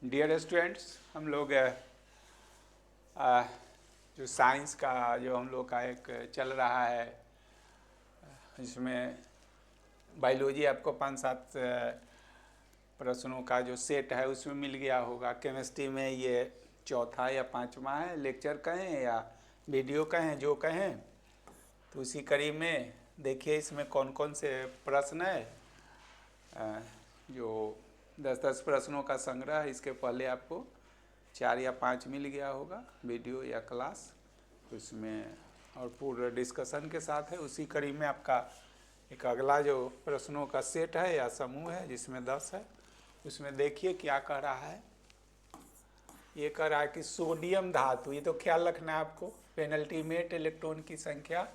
Dear students, हम लोग जो साइंस का जो हम लोग का एक चल रहा है, इसमें बायोलॉजी आपको 5-7 प्रश्नों का जो सेट है उसमें मिल गया होगा। केमिस्ट्री में ये चौथा या पांचवा है, लेक्चर कहें या वीडियो कहें, जो कहें। तो उसी कड़ी में देखिए इसमें कौन कौन से प्रश्न है। जो 10-10 प्रश्नों का संग्रह है। इसके पहले आपको 4 या 5 मिल गया होगा वीडियो या क्लास, उसमें और पूरा डिस्कशन के साथ है। उसी कड़ी में आपका एक अगला जो प्रश्नों का सेट है या समूह है जिसमें 10 है, उसमें देखिए क्या कह रहा है। ये कह रहा है कि सोडियम धातु, ये तो ख्याल रखना है आपको, पेनल्टीमेट इलेक्ट्रॉन की संख्या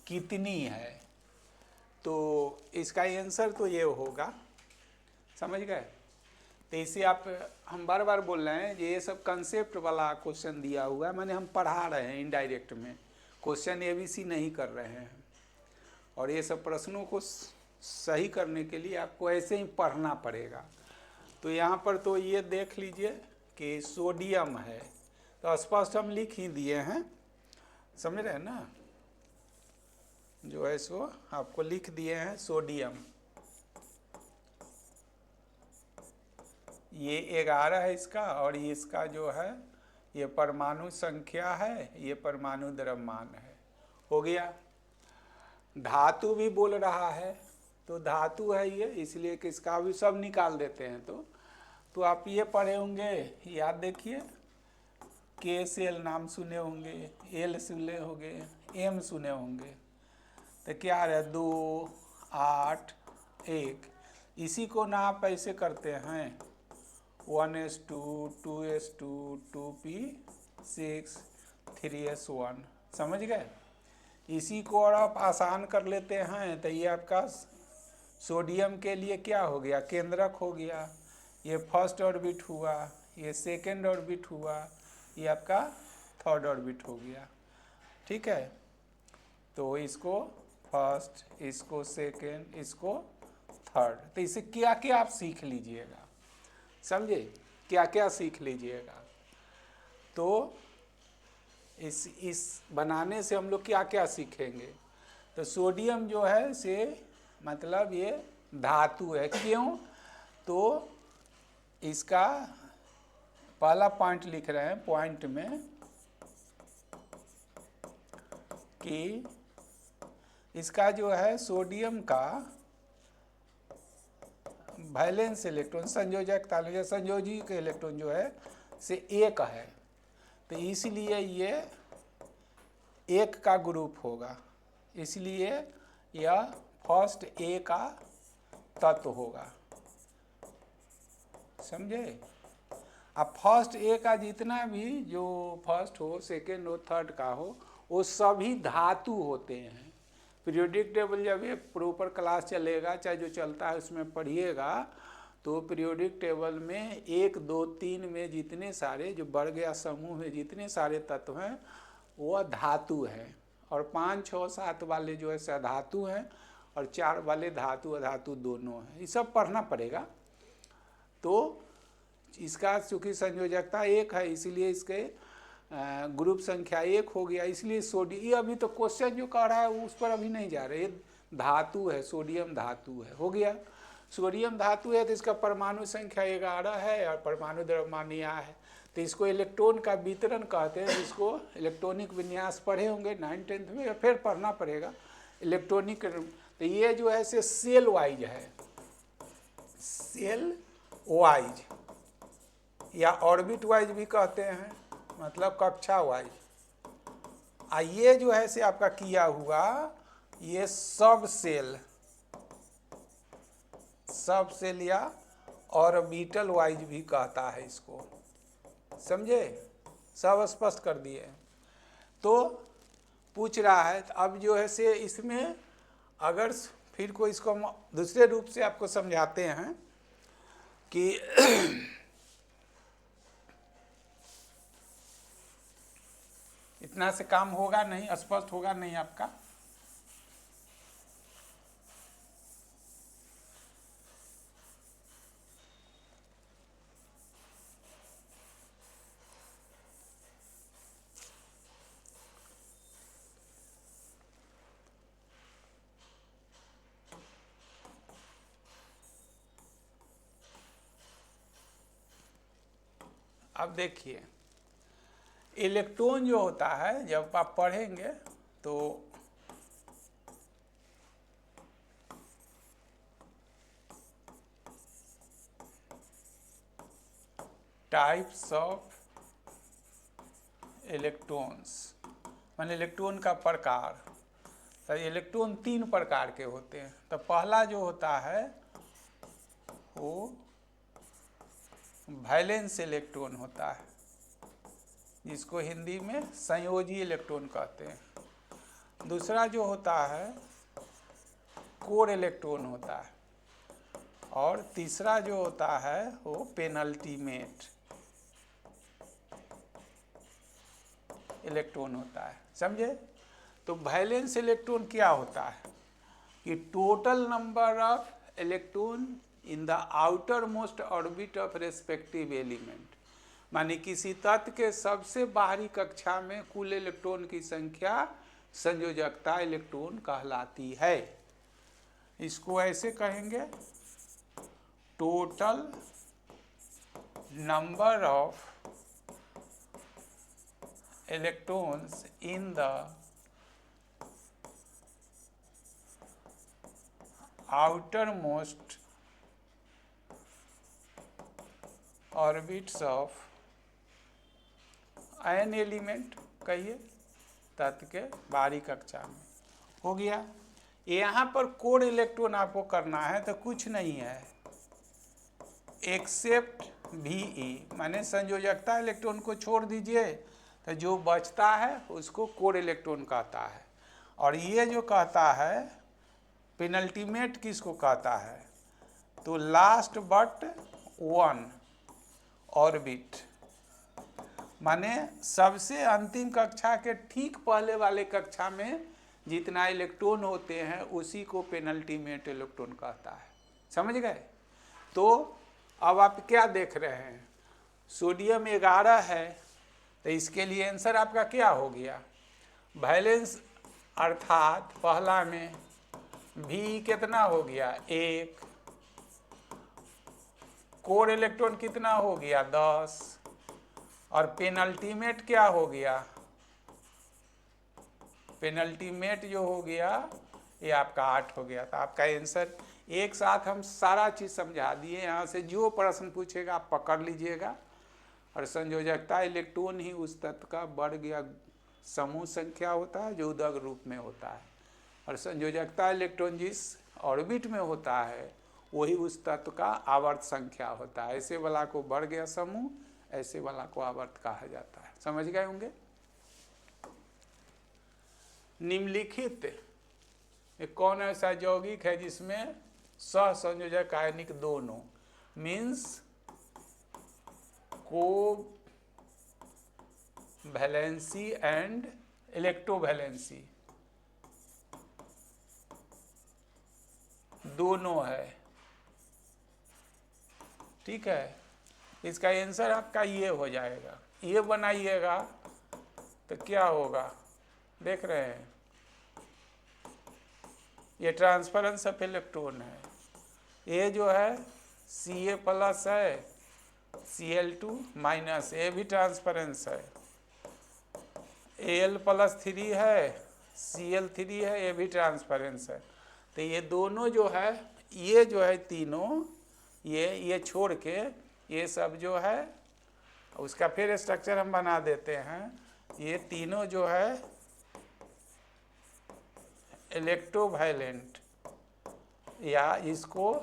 कितनी है। तो इसका आंसर तो ये होगा, समझ गए। तो इसे आप, हम बार बार बोल रहे हैं ये सब कंसेप्ट वाला क्वेश्चन दिया हुआ है, माने हम पढ़ा रहे हैं इनडायरेक्ट में, क्वेश्चन ABC नहीं कर रहे हैं। और ये सब प्रश्नों को सही करने के लिए आपको ऐसे ही पढ़ना पड़ेगा। तो यहाँ पर तो ये देख लीजिए कि सोडियम है, तो स्पष्ट हम लिख ही दिए हैं, समझ रहे हैं ना। जो है सो आपको लिख दिए हैं सोडियम। ये 11 है इसका, और ये इसका जो है ये परमाणु संख्या है, ये परमाणु द्रव्यमान है। हो गया। धातु भी बोल रहा है, तो धातु है ये, इसलिए कि इसका भी सब निकाल देते हैं। तो आप ये पढ़े होंगे, याद देखिए, KCl नाम सुने होंगे, L सुने होंगे, M सुने होंगे। तो क्या है 2, 8, 1। इसी को ना आप ऐसे करते हैं 1s2, 2s2, 2p6, 3s1, समझ गए। इसी को और आप आसान कर लेते हैं तो ये आपका सोडियम के लिए क्या हो गया, केंद्रक हो गया। ये फर्स्ट ऑर्बिट हुआ, ये सेकेंड ऑर्बिट हुआ, ये आपका थर्ड ऑर्बिट हो गया। ठीक है, तो इसको फर्स्ट, इसको सेकेंड, इसको थर्ड। तो इसे क्या क्या आप सीख लीजिएगा, समझे, क्या क्या सीख लीजिएगा। तो इस बनाने से हम लोग क्या क्या सीखेंगे। तो सोडियम जो है से मतलब ये धातु है। क्यों, तो इसका पहला पॉइंट लिख रहे हैं, पॉइंट में कि इसका जो है सोडियम का वैलेंस इलेक्ट्रॉन, संयोजक तालुक संयोजी के इलेक्ट्रॉन जो है से 1 है। तो इसलिए ये 1 का ग्रुप होगा, इसलिए यह फर्स्ट A का तत्व होगा, समझे। अब फर्स्ट A का जितना भी जो फर्स्ट हो, सेकेंड हो, थर्ड का हो, वो सभी धातु होते हैं। पीरियोडिक टेबल जब ये प्रॉपर क्लास चलेगा, चाहे जो चलता है उसमें पढ़िएगा, तो पीरियोडिक टेबल में 1, 2, 3 में जितने सारे जो वर्ग या समूह में जितने सारे तत्व हैं वह धातु हैं, और 5, 6, 7 वाले जो है सधातु हैं, और 4 वाले धातु अधातु दोनों हैं। ये सब पढ़ना पड़ेगा। तो इसका चूँकि संयोजकता 1 है, इसलिए इसके ग्रुप संख्या 1 हो गया, इसलिए सोडियम। ये अभी तो क्वेश्चन जो कह रहा है उस पर अभी नहीं जा रहे, ये धातु है, सोडियम धातु है। हो गया, सोडियम धातु है तो इसका परमाणु संख्या 11 है और परमाणु द्रव्यमान यहाँ है। तो इसको इलेक्ट्रॉन का वितरण कहते हैं, जिसको इलेक्ट्रॉनिक विन्यास पढ़े होंगे 9th 10th में, या फिर पढ़ना पड़ेगा इलेक्ट्रॉनिक। तो ये जो है से सेल वाइज है, सेल वाइज या ऑर्बिट वाइज भी कहते हैं, मतलब कक्षा वाइज। ये जो है से आपका किया हुआ ये सब सेल या ऑर्बिटल वाइज भी कहता है इसको, समझे। सब स्पष्ट कर दिए। तो पूछ रहा है, तो अब जो है से इसमें अगर फिर को इसको हम दूसरे रूप से आपको समझाते हैं कि इतना से काम होगा नहीं, स्पष्ट होगा नहीं आपका। अब देखिए, इलेक्ट्रॉन जो होता है जब आप पढ़ेंगे तो टाइप्स ऑफ इलेक्ट्रॉन्स, माने इलेक्ट्रॉन का प्रकार। तो इलेक्ट्रॉन 3 प्रकार के होते हैं। तो पहला जो होता है वो वैलेंस इलेक्ट्रॉन होता है, जिसको हिंदी में संयोजी इलेक्ट्रॉन कहते हैं। दूसरा जो होता है कोर इलेक्ट्रॉन होता है, और तीसरा जो होता है वो पेनल्टीमेट इलेक्ट्रॉन होता है। समझे? तो वैलेंस इलेक्ट्रॉन क्या होता है कि total number of electron in the outer most orbit of respective element, माने किसी तत्व के सबसे बाहरी कक्षा में कुल इलेक्ट्रॉन की संख्या संयोजकता इलेक्ट्रॉन कहलाती है। इसको ऐसे कहेंगे, total number of electrons in the outermost orbits of an element, कहिए तत्व के बाहरी कक्षा में। हो गया। यहाँ पर कोर इलेक्ट्रॉन आपको करना है तो कुछ नहीं है एक्सेप्ट VE, माने संयोजकता इलेक्ट्रॉन को छोड़ दीजिए तो जो बचता है उसको कोर इलेक्ट्रॉन कहता है। और ये जो कहता है पेनल्टीमेट किसको कहता है, तो लास्ट बट वन ऑर्बिट, माने सबसे अंतिम कक्षा के ठीक पहले वाले कक्षा में जितना इलेक्ट्रॉन होते हैं उसी को पेनल्टीमेट इलेक्ट्रॉन कहता है। समझ गए? तो अब आप क्या देख रहे हैं, सोडियम 11 है, तो इसके लिए आंसर आपका क्या हो गया, वैलेंस अर्थात पहला में V कितना हो गया 1, कोर इलेक्ट्रॉन कितना हो गया 10, और पेनल्टीमेट क्या हो गया, पेनल्टीमेट जो हो गया ये आपका 8 हो गया। तो आपका आंसर एक साथ हम सारा चीज़ समझा दिए। यहाँ से जो प्रश्न पूछेगा आप पकड़ लीजिएगा। और संयोजकता इलेक्ट्रॉन ही उस तत्व का वर्ग या समूह संख्या होता है जो उदक रूप में होता है, और संयोजकता इलेक्ट्रॉन जिस ऑर्बिट में होता है वही उस तत्व का आवर्त संख्या होता है। ऐसे वाला को वर्ग या समूह, ऐसे वाला को आवर्त कहा जाता है। समझ गए होंगे? निम्नलिखित कौन ऐसा यौगिक है जिसमें सहसंयोजक आयनिक दोनों, मीन्स कोवैलेंसी एंड इलेक्ट्रोवैलेंसी दोनों है। ठीक है, इसका आंसर आपका ये हो जाएगा। ये बनाइएगा तो क्या होगा, देख रहे हैं ये ट्रांसफरेंस ऑफ इलेक्ट्रॉन है। ये जो है Ca प्लस है, Cl2 माइनस, ये भी ट्रांसफरेंस है। Al प्लस 3 है, Cl3 है, ये भी ट्रांसफरेंस है। तो ये दोनों जो है, ये जो है तीनों, ये छोड़ के ये सब जो है उसका फिर स्ट्रक्चर हम बना देते हैं। ये तीनों जो है इलेक्ट्रोवायलेंट, या इसको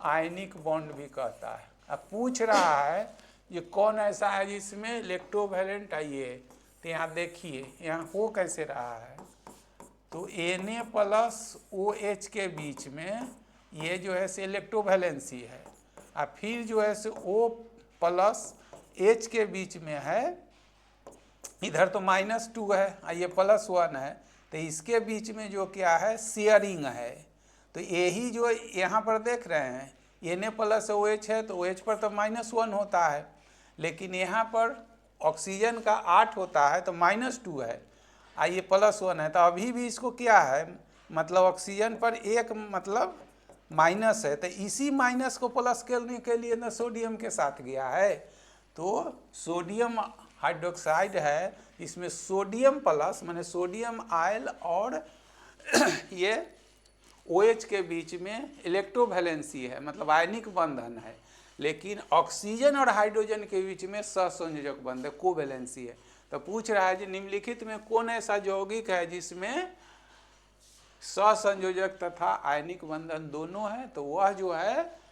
आयनिक बॉन्ड भी कहता है। अब पूछ रहा है ये कौन ऐसा है जिसमें इलेक्ट्रोवायलेंट है ये, तो यहाँ देखिए यहाँ हो कैसे रहा है, तो Na प्लस OH के बीच में ये जो है से इलेक्ट्रोवैलेंसी है, और फिर जो है से O प्लस H के बीच में है, इधर तो -2 है और ये +1 है, तो इसके बीच में जो क्या है शेयरिंग है। तो यही जो यहाँ पर देख रहे हैं Na प्लस OH है, तो OH पर तो -1 होता है, लेकिन यहाँ पर ऑक्सीजन का 8 होता है तो -2 है, ये +1 है। तो अभी भी इसको क्या है, मतलब ऑक्सीजन पर एक मतलब माइनस है, तो इसी माइनस को प्लस करने के लिए ना सोडियम के साथ गया है। तो सोडियम हाइड्रोक्साइड है, इसमें सोडियम प्लस माने सोडियम आयल और ये OH के बीच में इलेक्ट्रोवैलेंसी है, मतलब आयनिक बंधन है, लेकिन ऑक्सीजन और हाइड्रोजन के बीच में सहसंयोजक बंधन कोवैलेंसी है। तो पूछ रहा है कि निम्नलिखित में कौन ऐसा यौगिक है जिसमें सहसंयोजक तथा आयनिक बंधन दोनों है? तो वह जो है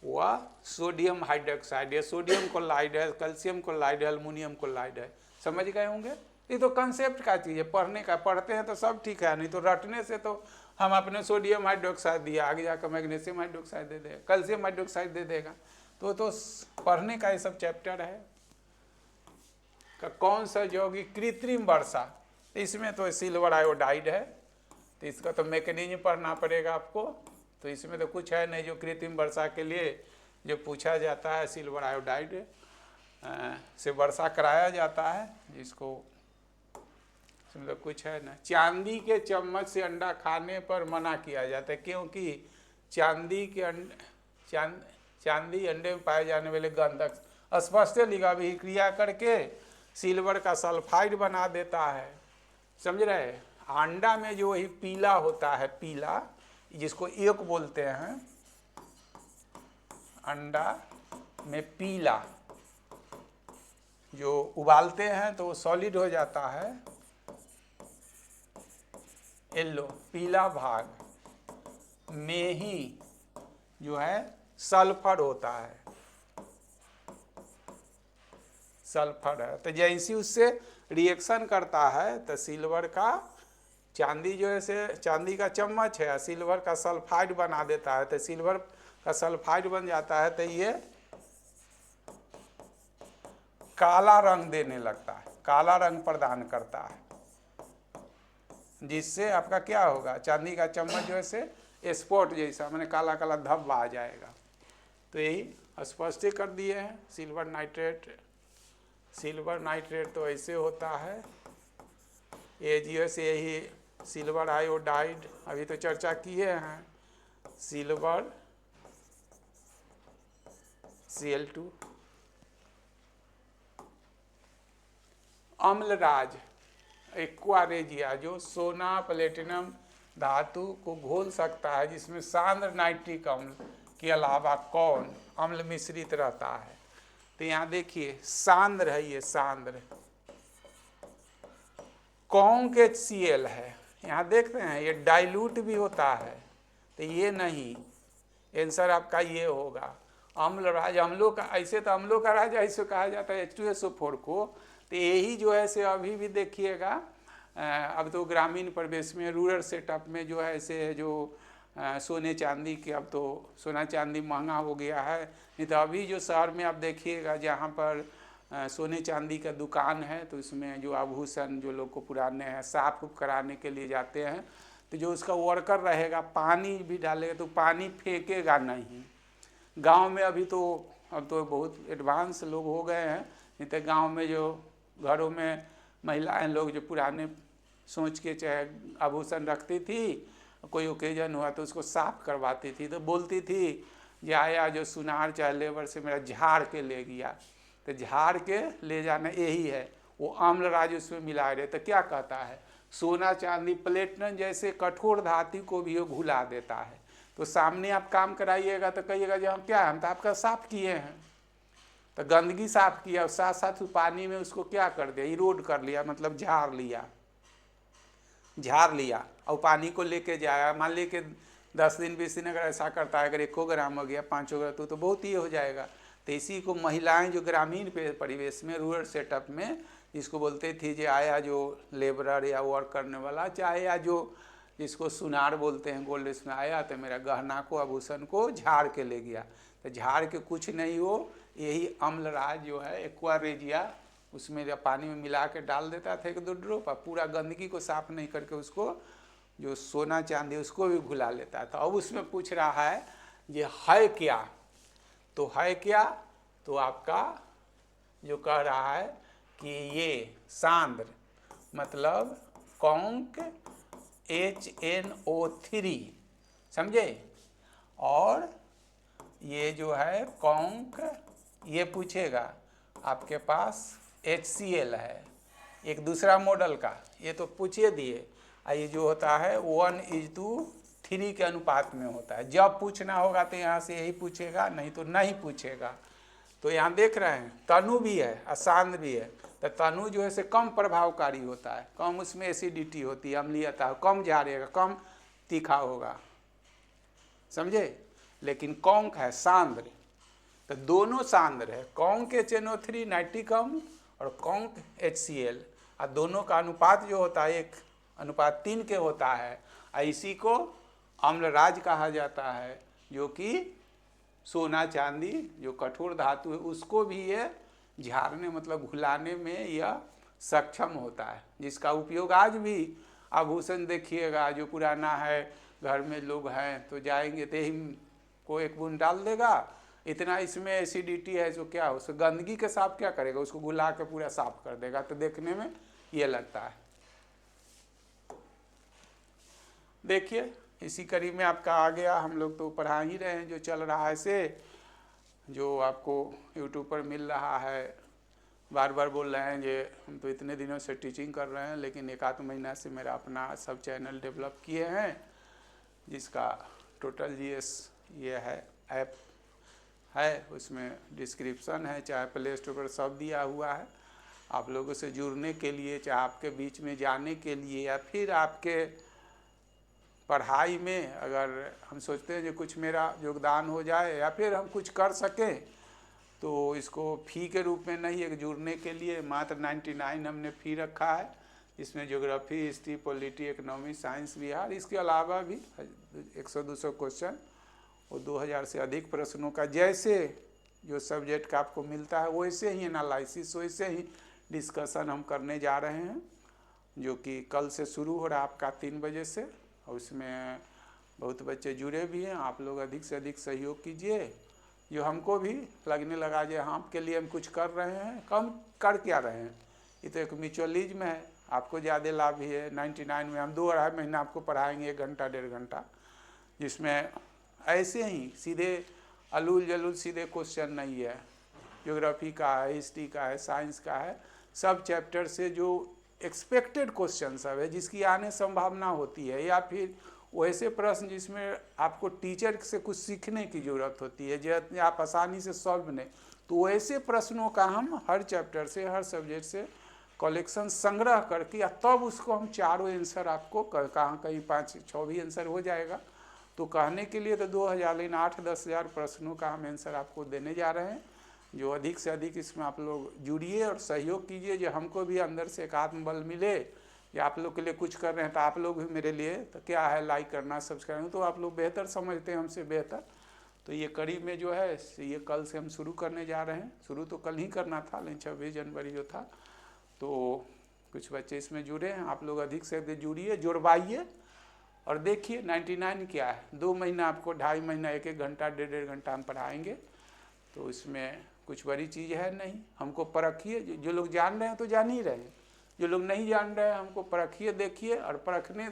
वह सोडियम हाइड्रोक्साइड है, सोडियम क्लोराइड है, कैल्शियम क्लोराइड है, एल्युमिनियम क्लोराइड है। समझ गए होंगे? ये तो कंसेप्ट का चीज़ है, पढ़ने का, पढ़ते हैं तो सब ठीक है, नहीं तो रटने से तो हम अपने सोडियम हाइड्रोक्साइड दिया, आगे जाकर मैग्नीशियम हाइड्रोक्साइड दे देगा, कैल्शियम हाइड्रोक्साइड दे देगा। तो पढ़ने का ये सब चैप्टर है। कौन सा यौगिक कृत्रिम वर्षा, इसमें तो सिल्वर आयोडाइड है, तो इसका तो मैकेनिज्म पढ़ना पड़ेगा आपको। तो इसमें तो कुछ है नहीं, जो कृत्रिम वर्षा के लिए जो पूछा जाता है सिल्वर आयोडाइड से वर्षा कराया जाता है, जिसको इसमें तो कुछ है ना। चांदी के चम्मच से अंडा खाने पर मना किया जाता है, क्योंकि चांदी अंडे में पाए जाने वाले गंधक स्पष्ट लिखा अभिक्रिया करके सिल्वर का सल्फाइड बना देता है। समझ रहे? अंडा में जो ही पीला होता है, पीला जिसको एक बोलते हैं, अंडा में पीला जो उबालते हैं तो वो सॉलिड हो जाता है, येलो, पीला भाग में ही जो है सल्फर होता है, सल्फर है। तो जैसे उससे रिएक्शन करता है तो सिल्वर का, चांदी जो है से चांदी का चम्मच है, सिल्वर का सल्फाइड बना देता है, तो सिल्वर का सल्फाइड बन जाता है, तो ये काला रंग देने लगता है, काला रंग प्रदान करता है, जिससे आपका क्या होगा, चांदी का चम्मच जो है से स्पॉट जैसा मैंने काला काला धब्बा आ जाएगा। तो यही स्पष्ट कर दिए हैं। सिल्वर नाइट्रेट तो ऐसे होता है, ये जो से यही सिल्वर आयोडाइड अभी तो चर्चा किए हैं, silver Cl2। Amalraj aqua regia जो सोना प्लेटिनम धातु को घोल सकता है, जिसमें सांद्र नाइट्रिक अम्ल के अलावा कौन अम्ल मिश्रित रहता है? तो यहाँ देखिए सांद्र है, ये सांद्र कौन के Cl है, यहाँ देखते हैं ये डाइल्यूट भी होता है, तो ये नहीं, आंसर आपका ये होगा अम्लराज। अम्लों का, ऐसे तो अम्लों का राजा ऐसे कहा जाता है H2SO4 को। तो यही जो है से अभी भी देखिएगा, अब तो ग्रामीण परिवेश में, रूरल सेटअप में जो है से जो सोने चांदी के, अब तो सोना चांदी महंगा हो गया है, नहीं तो अभी जो शहर में आप देखिएगा जहाँ पर सोने चांदी का दुकान है, तो उसमें जो आभूषण जो लोग को पुराने हैं साफ कराने के लिए जाते हैं, तो जो उसका वर्कर रहेगा पानी भी डालेगा, तो पानी फेंकेगा नहीं। गांव में अभी तो, अब तो बहुत एडवांस लोग हो गए हैं, नहीं तो गांव में जो घरों में महिलाएं लोग जो पुराने सोच के चाहे आभूषण रखती थी, कोई ओकेजन हुआ तो उसको साफ करवाती थी, तो बोलती थी कि आया जो सुनार चाहे लेबर से मेरा झाड़ के ले गया, तो झाड़ के ले जाना यही है, वो अम्लराज उसमें मिला रहे। तो क्या कहता है, सोना चांदी प्लेटिनम जैसे कठोर धातु को भी वो घुला देता है। तो सामने आप काम कराइएगा तो कहिएगा जो हम क्या, हम तो आपका साफ किए हैं, तो गंदगी साफ किया, साथ साथ पानी में उसको क्या कर दिया, इरोड कर लिया, मतलब झाड़ लिया और पानी को लेके जाया। मान ली कि 10 दिन 20 दिन अगर ऐसा करता है, अगर 1 ग्राम हो गया 5 ग्राम, तो बहुत ही हो जाएगा। तो इसी को महिलाएं जो ग्रामीण परिवेश में, रूरल सेटअप में, जिसको बोलते थी जो आया जो लेबरर या वर्क करने वाला, चाहे या जो जिसको सुनार बोलते हैं, गोल्ड में आया तो मेरा गहना को, आभूषण को झाड़ के ले गया, तो झाड़ के कुछ नहीं हो, यही अम्लराज जो है एक्वा रेजिया, उसमें पानी में मिला के डाल देता था 1-2 ड्रॉप, पूरा गंदगी को साफ नहीं करके उसको जो सोना चांदी उसको भी घुला लेता था। अब उसमें पूछ रहा है ये है क्या, तो है क्या, तो आपका जो कह रहा है कि ये सांद्र मतलब कॉन्क HNO3, समझे, और ये जो है कॉन्क, ये पूछेगा आपके पास HCl है, एक दूसरा मॉडल का, ये तो पूछिए दिए। ये जो होता है 1:3 के अनुपात में होता है। जब पूछना होगा तो यहाँ से यही पूछेगा, नहीं तो नहीं पूछेगा। तो यहाँ देख रहे हैं तनु भी है और सांद्र भी है। तो तनु जो है से कम प्रभावकारी होता है, कम उसमें एसिडिटी होती है, अम्लीयता, कम झाड़ेगा, कम तीखा होगा, समझे। लेकिन कौंक है सांद्र, तो दोनों सांद्र है, कौंक HNO3 नाइट्रिक अम्ल और कौंक HCl, और दोनों का अनुपात जो होता है 1:3 के होता है। इसी को अम्लराज कहा जाता है, जो कि सोना चांदी जो कठोर धातु है उसको भी ये झाड़ने मतलब घुलाने में यह सक्षम होता है, जिसका उपयोग आज भी आभूषण देखिएगा जो पुराना है, घर में लोग हैं तो जाएंगे तो यही को एक बूंद डाल देगा, इतना इसमें एसिडिटी है जो क्या उसको गंदगी के साफ क्या करेगा, उसको घुला के पूरा साफ कर देगा। तो देखने में ये लगता है। देखिए इसी कड़ी में आपका आ गया, हम लोग तो पढ़ा ही रहे हैं जो चल रहा है से, जो आपको यूट्यूब पर मिल रहा है। बार बार बोल रहे हैं जे हम तो इतने दिनों से टीचिंग कर रहे हैं, लेकिन 1 आध महीना से मेरा अपना सब चैनल डेवलप किए हैं, जिसका टोटल GS ये है ऐप है, उसमें डिस्क्रिप्शन है, चाहे प्ले स्टोर पर सब दिया हुआ है। आप लोगों से जुड़ने के लिए, चाहे आपके बीच में जाने के लिए, या फिर आपके पढ़ाई में अगर हम सोचते हैं जो कुछ मेरा योगदान हो जाए या फिर हम कुछ कर सकें, तो इसको फ़ी के रूप में नहीं, एक जुड़ने के लिए मात्र 99 हमने फ़ी रखा है, इसमें geography, history, polity, economy, science, Bihar, इसके अलावा भी 100-200 क्वेश्चन और 2000 से अधिक प्रश्नों का जैसे जो सब्जेक्ट का आपको मिलता है वैसे ही एनालिसिस, वैसे ही डिस्कशन हम करने जा रहे हैं, जो कि कल से शुरू हो रहा है आपका 3 बजे से। और उसमें बहुत बच्चे जुड़े भी हैं। आप लोग अधिक से अधिक सहयोग कीजिए, जो हमको भी लगने लगा जो हाँ आपके लिए हम कुछ कर रहे हैं, कम कर क्या रहे हैं, ये तो एक म्यूचुअलिज्म है, आपको ज़्यादा लाभ भी है। 99 में हम 2-2.5 महीना आपको पढ़ाएंगे, 1 घंटा 1.5 घंटा, जिसमें ऐसे ही सीधे अलूल जलूल सीधे क्वेश्चन नहीं है, ज्योग्राफी का है, हिस्ट्री का है, साइंस का है, सब चैप्टर से जो एक्सपेक्टेड क्वेश्चन सब है जिसकी आने संभावना होती है, या फिर वैसे प्रश्न जिसमें आपको टीचर से कुछ सीखने की ज़रूरत होती है, जो आप आसानी से सॉल्व नहीं, तो वैसे प्रश्नों का हम हर चैप्टर से, हर सब्जेक्ट से कलेक्शन संग्रह करके, या तब उसको हम चारों आंसर आपको कहाँ कहीं 5-6 भी आंसर हो जाएगा। तो कहने के लिए तो 2000 लेकिन 8-10 हज़ार प्रश्नों का हम आंसर आपको देने जा रहे हैं। जो अधिक से अधिक इसमें आप लोग जुड़िए और सहयोग कीजिए, जो हमको भी अंदर से एक आत्मबल मिले, या आप लोग के लिए कुछ कर रहे हैं तो आप लोग भी मेरे लिए तो क्या है लाइक करना, सब्सक्राइब, तो आप लोग बेहतर समझते हैं हमसे बेहतर। तो ये कड़ी में जो है ये कल से हम शुरू करने जा रहे हैं, शुरू तो कल ही करना था लेकिन 26 जनवरी जो था, तो कुछ बच्चे इसमें जुड़े हैं। आप लोग अधिक से अधिक जुड़िए, जुड़वाइए और देखिए 99 क्या है, 2 महीना आपको 2.5 महीना 1-1 घंटा 1.5 घंटा हम पढ़ाएंगे, तो इसमें कुछ बड़ी चीज़ है नहीं। हमको परखिए, जो लोग जान रहे हैं तो जान ही रहे हैं, जो लोग नहीं जान रहे हैं हमको परखिए, देखिए। और परखने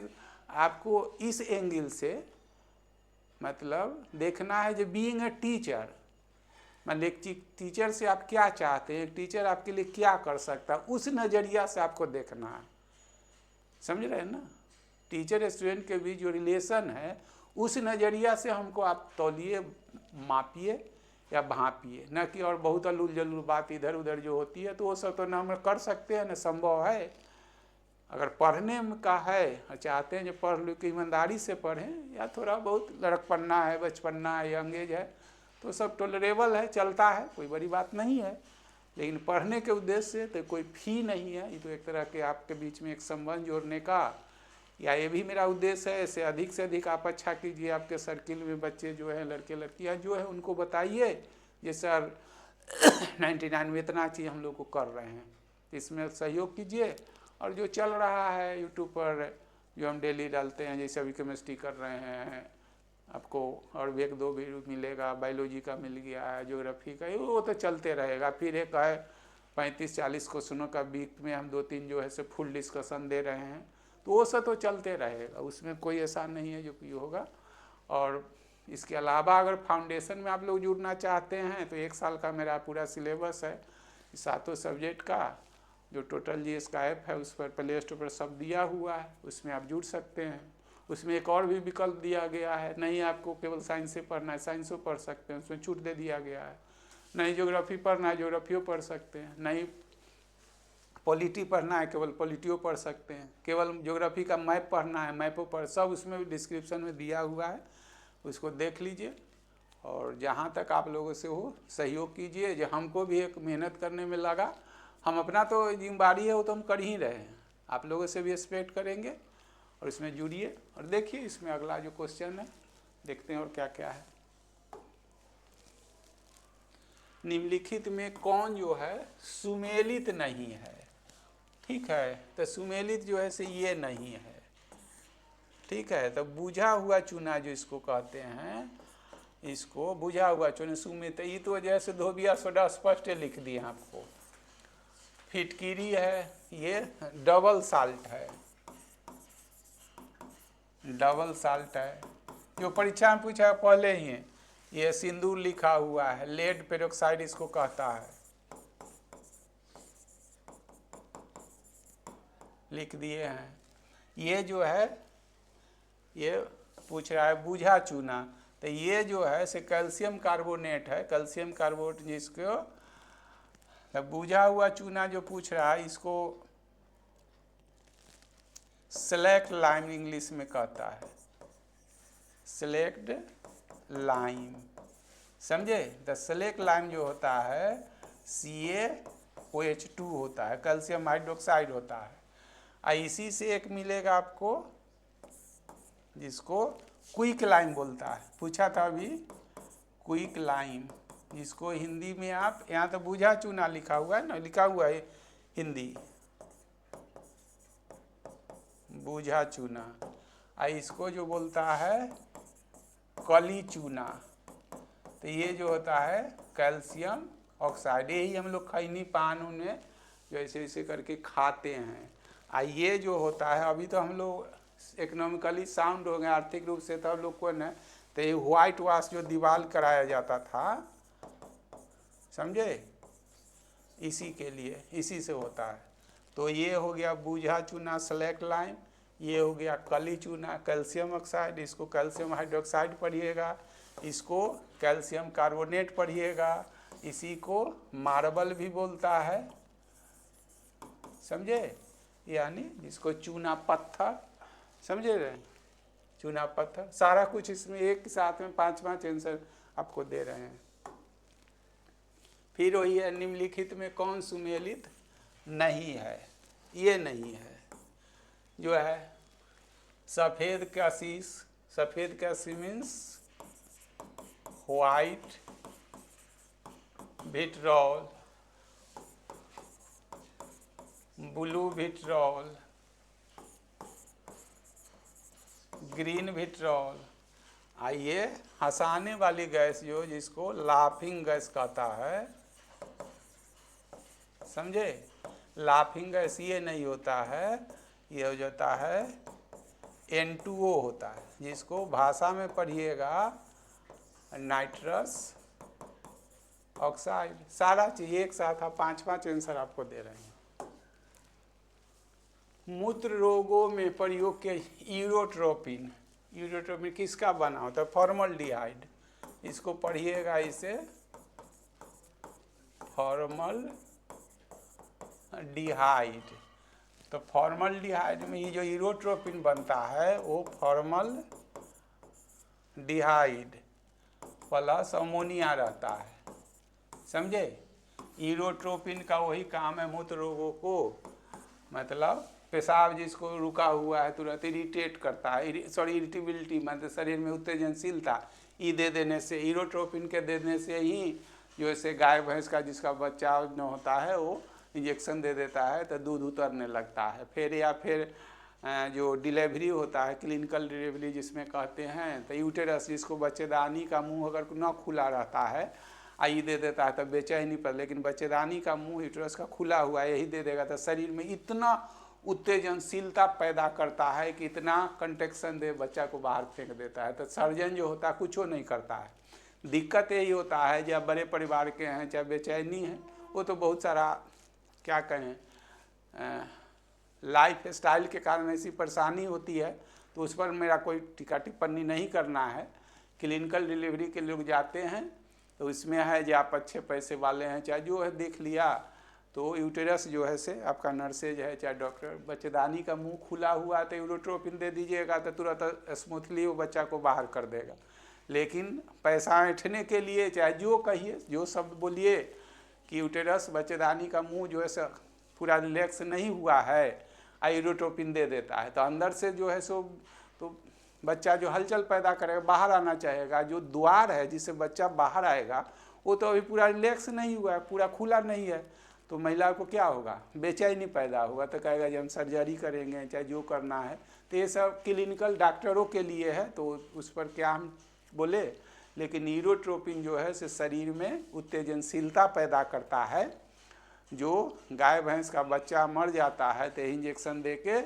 आपको इस एंगल से मतलब देखना है जो बीइंग ए टीचर, मतलब एक टीचर से आप क्या चाहते हैं, एक टीचर आपके लिए क्या कर सकता है, उस नज़रिया से आपको देखना है, समझ रहे हैं ना। टीचर स्टूडेंट के बीच जो रिलेशन है उस नज़रिया से हमको आप तौलिए, मापिए या भापिए, न कि और बहुत अलूल जलूल बात इधर उधर जो होती है तो वो सब तो ना हम कर सकते हैं, न संभव है। अगर पढ़ने में का है और चाहते हैं जो पढ़ लो कि ईमानदारी से पढ़ें, या थोड़ा बहुत लड़कपन्ना है, बचपन्ना है, यंगेज है, तो सब टॉलरेबल है, चलता है, कोई बड़ी बात नहीं है। लेकिन पढ़ने के उद्देश्य से तो कोई फ़ी नहीं है, ये तो एक तरह के आपके बीच में एक संबंध जोड़ने का, या ये भी मेरा उद्देश्य है। ऐसे अधिक से अधिक आप अच्छा कीजिए, आपके सर्किल में बच्चे जो हैं, लड़के लड़कियां जो है, उनको बताइए ये सर 99 में इतना चीज़ हम लोग को कर रहे हैं, इसमें सहयोग कीजिए। और जो चल रहा है यूट्यूब पर जो हम डेली डालते हैं, जैसे अभी केमिस्ट्री कर रहे हैं, आपको और भी 1-2 भी मिलेगा, बायोलॉजी का मिल गया है, ज्योग्राफी का, वो तो चलते रहेगा। फिर एक है 35-40 क्वेश्चनों का वीक में हम 2-3 जो है से फुल डिस्कशन दे रहे हैं, तो वो सब तो चलते रहेगा, उसमें कोई ऐसा नहीं है जो कि होगा। और इसके अलावा अगर फाउंडेशन में आप लोग जुड़ना चाहते हैं तो 1 साल का मेरा पूरा सिलेबस है, सातों सब्जेक्ट का जो टोटल जीएस का ऐप है उस पर प्ले स्टोर पर सब दिया हुआ है, उसमें आप जुड़ सकते हैं। उसमें एक और भी विकल्प दिया गया है, नहीं आपको केवल साइंस से पढ़ना है साइंसो पढ़ सकते हैं, उसमें छूट दे दिया गया है। नहीं ज्योग्राफी पढ़ना है ज्योग्राफियो पढ़ सकते हैं, नहीं पॉलिटी पढ़ना है केवल पॉलिटियो पढ़ सकते हैं, केवल ज्योग्राफी का मैप पढ़ना है मैपो पढ़, सब उसमें डिस्क्रिप्शन में दिया हुआ है, उसको देख लीजिए। और जहाँ तक आप लोगों से हो सहयोग कीजिए, जो हमको भी एक मेहनत करने में लगा, हम अपना तो जिम्मेदारी है वो तो हम कर ही रहे हैं, आप लोगों से भी एक्सपेक्ट करेंगे और इसमें जुड़िए। और देखिए इसमें अगला जो क्वेश्चन है देखते हैं और क्या क्या है। निम्नलिखित में कौन जो है सुमेलित नहीं है, ठीक है, तो सुमेलित जो है से ये नहीं है, ठीक है। तो बुझा हुआ चूना जो इसको कहते हैं, इसको बुझा हुआ चूना सुमित, ये तो जैसे धोबिया सोडा स्पष्ट लिख दिए आपको। फिटकिरी है, ये डबल साल्ट है, डबल साल्ट है, जो परीक्षा में पूछा पहले ही है। ये सिंदूर लिखा हुआ है, लेड पेरोक्साइड इसको कहता है, लिख दिए हैं। ये जो है ये पूछ रहा है बुझा चूना, तो ये जो है से कैल्शियम कार्बोनेट है, कैल्शियम कार्बोनेट जिसको तो बुझा हुआ चूना जो पूछ रहा है इसको सेलेक्ट लाइम इंग्लिश में कहता है, सेलेक्ट लाइम, समझे। द सेलेक्ट लाइम जो होता है CaOH2 होता है, कैल्शियम हाइड्रोक्साइड होता है। इसी से एक मिलेगा आपको जिसको क्विक लाइम बोलता है, पूछा था अभी क्विक लाइम, जिसको हिंदी में आप यहाँ तो बुझा चूना लिखा हुआ है ना, लिखा हुआ है हिंदी बुझा चूना, इसको जो बोलता है कली चूना। तो ये जो होता है कैल्शियम ऑक्साइड, यही हम लोग खैनी पान में जो ऐसे ऐसे करके खाते हैं। ये जो होता है अभी तो हम लोग इकोनॉमिकली साउंड हो गए आर्थिक रूप से, तो हम लोग को न तो ये व्हाइट वॉश जो दीवार कराया जाता था, समझे, इसी के लिए इसी से होता है। तो ये हो गया बुझा चूना सेलेक्ट लाइम, ये हो गया कली चूना कैल्शियम ऑक्साइड, इसको कैल्शियम हाइड्रोक्साइड पढ़िएगा, इसको कैल्शियम कार्बोनेट पढ़िएगा, इसी को मार्बल भी बोलता है, समझे, यानी जिसको चूना पत्थर, समझे रहे, चूना पत्थर, सारा कुछ इसमें एक साथ में 5-5 आंसर आपको दे रहे हैं। फिर वही है निम्नलिखित में कौन सुमेलित नहीं है, ये नहीं है, जो है सफ़ेद कैसीस, सफ़ेद कैसी means white vitriol, blue vitriol, green vitriol. आइए हंसाने वाली गैस जो जिसको लाफिंग गैस कहता है, समझे, लाफिंग गैस ये नहीं होता है, ये हो जाता है N2O होता है, जिसको भाषा में पढ़िएगा नाइट्रस ऑक्साइड। सारा चीज एक साथ आप 5-5 आंसर आपको दे रहे हैं। मूत्र रोगों में प्रयोग के यूरोट्रोपिन, यूरोट्रोपिन किसका बना होता है, फॉर्मल्डिहाइड, इसको पढ़िएगा, इसे फॉर्मल्डिहाइड। तो फॉर्मल्डिहाइड में ये जो यूरोट्रोपिन बनता है वो फॉर्मल्डिहाइड प्लस अमोनिया रहता है, समझे। यूरोट्रोपिन का वही काम है मूत्र रोगों को, मतलब पेशाब जिसको रुका हुआ है तुरंत इरिटेट करता है, सॉरी इरिटेबिलिटी, मतलब शरीर में उत्तेजनशीलता, ये दे देने से, यूरोट्रोपिन के देने से ही जो ऐसे गाय भैंस का जिसका बच्चा न होता है वो इंजेक्शन दे देता है तो दूध उतरने लगता है। फिर या फिर जो डिलीवरी होता है क्लिनिकल डिलीवरी जिसमें कहते हैं, तो यूटेरस जिसको बच्चेदानी का मुंह अगर न खुला रहता है आई दे देता है तो बेचैनी पर, लेकिन बच्चेदानी का मुंह यूटेरस का खुला हुआ है यही दे देगा तो शरीर में इतना उत्तेजनशीलता पैदा करता है कि इतना कंट्रेक्शन दे बच्चा को बाहर फेंक देता है। तो सर्जन जो होता है कुछ नहीं करता है। दिक्कत यही होता है जब बड़े परिवार के हैं चाहे बेचैनी है वो तो बहुत सारा क्या कहें लाइफ स्टाइल के कारण ऐसी परेशानी होती है, तो उस पर मेरा कोई टीका टिप्पणी नहीं करना है। क्लिनिकल डिलीवरी के लोग जाते हैं तो इसमें है जो आप अच्छे पैसे वाले हैं चाहे जो है देख लिया तो यूटेरस जो है से आपका नर्सेज है चाहे डॉक्टर, बच्चेदानी का मुंह खुला हुआ है तो यूरोट्रोपिन दे दीजिएगा तो तुरंत स्मूथली वो बच्चा को बाहर कर देगा। लेकिन पैसा ऐंठने के लिए चाहे जो कहिए जो शब्द बोलिए कि यूटेरस बच्चेदानी का मुंह जो है पूरा रिलैक्स नहीं हुआ है यूरोट्रोपिन दे देता है, तो अंदर से जो है सो तो बच्चा जो हलचल पैदा करेगा बाहर आना चाहेगा, जो द्वार है जिससे बच्चा बाहर आएगा वो तो अभी पूरा रिलैक्स नहीं हुआ है, पूरा खुला नहीं है, तो महिला को क्या होगा, बेचैनी पैदा होगा, तो कहेगा जी हम सर्जरी करेंगे चाहे जो करना है। तो ये सब क्लिनिकल डॉक्टरों के लिए है, तो उस पर क्या हम बोले। लेकिन यूरोट्रोपिन जो है से शरीर में उत्तेजनशीलता पैदा करता है। जो गाय भैंस का बच्चा मर जाता है तो इंजेक्शन दे के,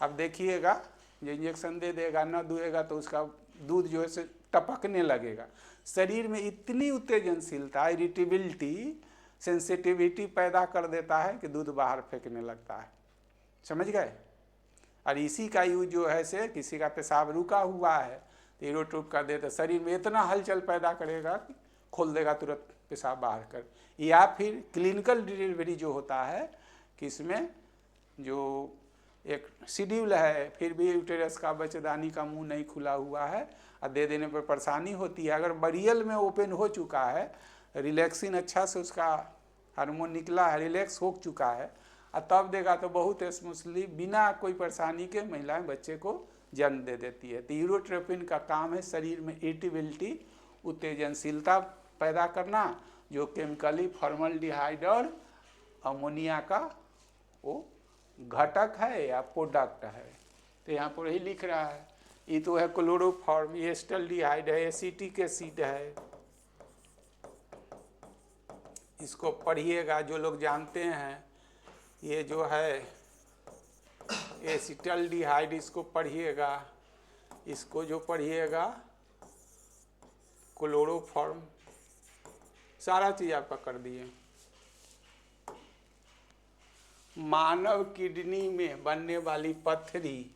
अब देखिएगा जो इंजेक्शन दे देगा न दुएगा तो उसका दूध जो है से टपकने लगेगा। शरीर में इतनी उत्तेजनशीलता, इरिटेबिलिटी, सेंसिटिविटी पैदा कर देता है कि दूध बाहर फेंकने लगता है। समझ गए। और इसी का यूज जो है से किसी का पेशाब रुका हुआ है तो यूरोट्रोप कर देता, शरीर में इतना हलचल पैदा करेगा कि खोल देगा तुरंत पेशाब बाहर कर। या फिर क्लिनिकल डिलीवरी जो होता है कि इसमें जो एक शेड्यूल है फिर भी यूटेरस का बच्चेदानी का मुंह नहीं खुला हुआ है और दे देने पर परेशानी होती है। अगर बरियल में ओपन हो चुका है, रिलैक्सिन अच्छा से उसका हार्मोन निकला है, रिलैक्स हो चुका है और तब देगा तो बहुत स्मूथली बिना कोई परेशानी के महिलाएं बच्चे को जन्म दे देती है। तो यूरोट्रोपिन का काम है शरीर में इरिटेबिलिटी, उत्तेजनशीलता पैदा करना, जो केमिकली फॉर्मल्डिहाइड और अमोनिया का वो घटक है या प्रोडक्ट है। तो यहाँ पर यही लिख रहा है, ये तो है क्लोरोफॉर्म, ये एस्टल्डिहाइड है, एसिटिक एसिड है, इसको पढ़िएगा जो लोग जानते हैं। ये जो है एसिटल्डिहाइड, इसको पढ़िएगा, इसको जो पढ़िएगा क्लोरोफॉर्म, सारा चीज आपका कर दिए। मानव किडनी में बनने वाली पत्थरी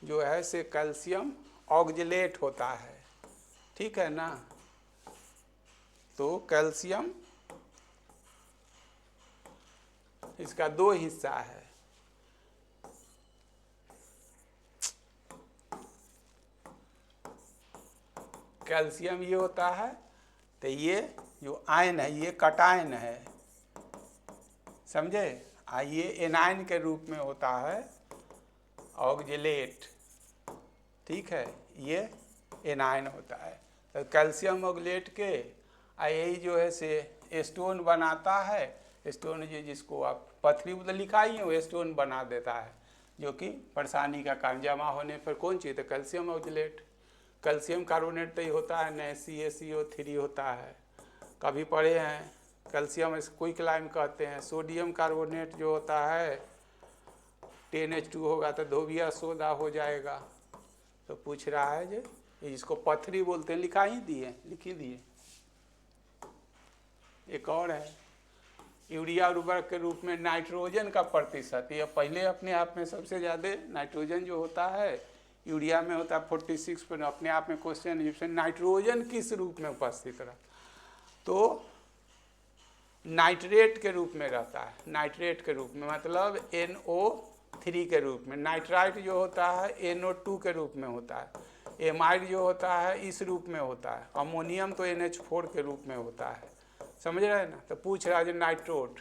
जो है से कैल्शियम ऑक्जेलेट होता है, ठीक है ना। तो कैल्शियम इसका दो हिस्सा है, कैल्शियम ये होता है, तो ये जो आयन है ये कटायन है, समझे। ये एनायन के रूप में होता है ऑक्जेलेट, ठीक है, ये एनायन होता है। तो कैल्शियम ऑक्जेलेट के यही जो है से स्टोन बनाता है, स्टोन जिसको आप पथरी मतलब लिखा ही है वो स्टोन बना देता है, जो कि परेशानी का कारण जमा होने पर कौन चीज़, तो कैल्शियम ऑक्जेलेट। कैल्शियम कार्बोनेट तो ही होता है न, CaCO3 होता है, कभी पढ़े हैं। कैल्शियम इसको क्लाइम कहते हैं। सोडियम कार्बोनेट जो होता है 10H2 होगा तो धोबिया सोदा हो जाएगा। तो पूछ रहा है जो इसको पथरी बोलते हैं, लिखा ही दिए, लिख ही दिए। एक और है यूरिया उर्वरक के रूप में नाइट्रोजन का प्रतिशत, ये पहले अपने आप में सबसे ज़्यादा नाइट्रोजन जो होता है यूरिया में होता है 46, पर अपने आप में क्वेश्चन जिसमें नाइट्रोजन किस रूप में उपस्थित रहा, तो नाइट्रेट के रूप में रहता है। नाइट्रेट के रूप में मतलब NO3 के रूप में, नाइट्राइट जो होता है NO2 के रूप में होता है, एमाइड जो होता है इस रूप में होता है, अमोनियम तो NH4 के रूप में होता है, समझ रहे हैं ना। तो पूछ रहा है जो नाइट्रोट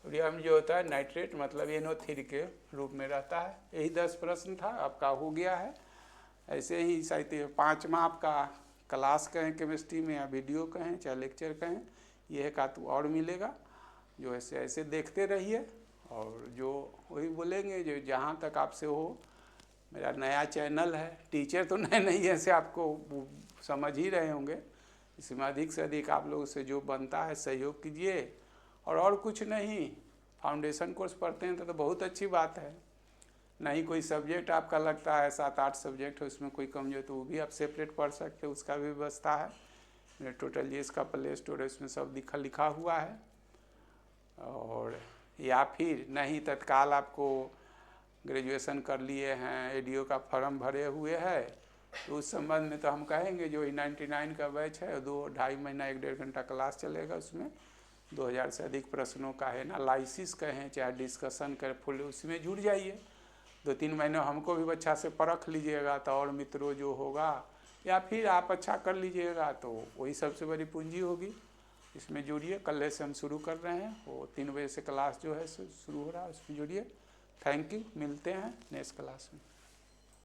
यूरियम जो होता है नाइट्रेट मतलब NO3 के रूप में रहता है। यही 10 प्रश्न था, आपका हो गया है। ऐसे ही साहित्य 5वां आपका क्लास कहें केमिस्ट्री में या वीडियो कहें चाहे लेक्चर कहें, यह का तो और मिलेगा। जो ऐसे ऐसे देखते रहिए और जो वही बोलेंगे जो जहाँ तक आपसे हो। मेरा नया चैनल है, टीचर तो नए नहीं है, ऐसे आपको समझ ही रहे होंगे। इसमें अधिक से अधिक आप लोगों से जो बनता है सहयोग कीजिए। और कुछ नहीं, फाउंडेशन कोर्स पढ़ते हैं तो बहुत अच्छी बात है। नहीं कोई सब्जेक्ट आपका लगता है 7-8 सब्जेक्ट है उसमें कोई कमजोर, तो वो भी आप सेपरेट पढ़ सकते हैं, उसका भी व्यवस्था है। मेरे टोटल ये इसका प्ले स्टोर है, इसमें सब लिखा हुआ है। और या फिर नहीं तत्काल आपको ग्रेजुएशन कर लिए हैं, एडीओ का फॉर्म भरे हुए है, तो उस संबंध में तो हम कहेंगे जो 99 का बैच है 2-2.5 महीना 1-1.5 घंटा क्लास चलेगा, उसमें 2000 से अधिक प्रश्नों का है एनालिसिस कहें चाहे डिस्कशन करें फुल, उसमें जुड़ जाइए। 2-3 महीने हमको भी अच्छा से परख लीजिएगा तो और मित्रों जो होगा, या फिर आप अच्छा कर लीजिएगा तो वही सबसे बड़ी पूंजी होगी। इसमें जुड़िए, कल से हम शुरू कर रहे हैं, वो 3 बजे से क्लास जो है शुरू हो रहा है, उसमें जुड़िए। थैंक यू, मिलते हैं नेक्स्ट क्लास में।